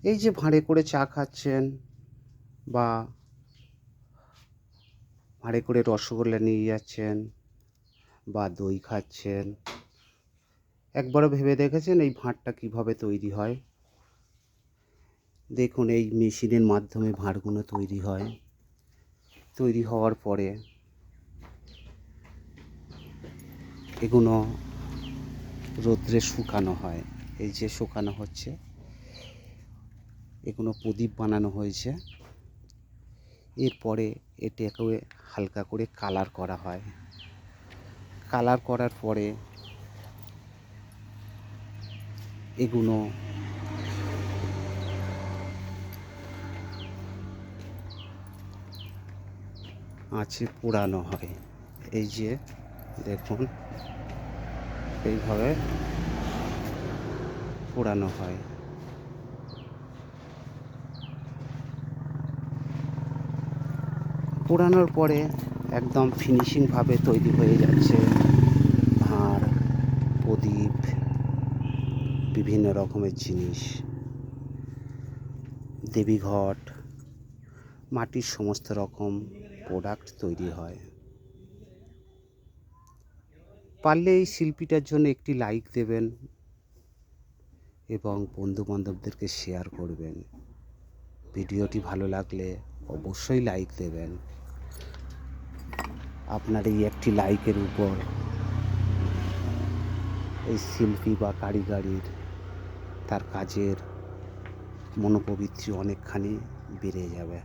এই যে ভাঁড়ে করে চা খাচ্ছেন বা ভাঁড়ে করে রসগোল্লা নিয়ে যাচ্ছেন বা দই খাচ্ছেন, একবারও ভেবে দেখেছেন এই ভাঁড়টা কীভাবে তৈরি হয়? দেখুন, এই মেশিনের মাধ্যমে ভাঁড়গুলো তৈরি হয়। তৈরি হওয়ার পরে এগুলো রোদ্রে শুকানো হয়। এই যে শুকানো হচ্ছে, এগুলো প্রদীপ বানানো হয়েছে। এরপরে এটাকে হালকা করে কালার করা হয়। কালার করার পরে এগুলো আঁচে পোড়ানো হয়। এই যে দেখুন, এইভাবে পোড়ানো হয়। পোড়ানোর পরে একদম ফিনিশিংভাবে তৈরি হয়ে যাচ্ছে ভাঁড়, প্রদীপ, বিভিন্ন রকমের জিনিস, দেবীঘট, মাটির সমস্ত রকম প্রোডাক্ট তৈরি হয়। পারলে এই শিল্পীটার জন্য একটি লাইক দেবেন এবং বন্ধুবান্ধবদেরকে শেয়ার করবেন। ভিডিওটি ভালো লাগলে অবশ্যই লাইক দেবেন। আপনার এই একটি লাইকের উপর এই শিল্পী বা কারিগরের তার কাজের মনোপবিত্তি অনেকখানি বেড়ে যাবে।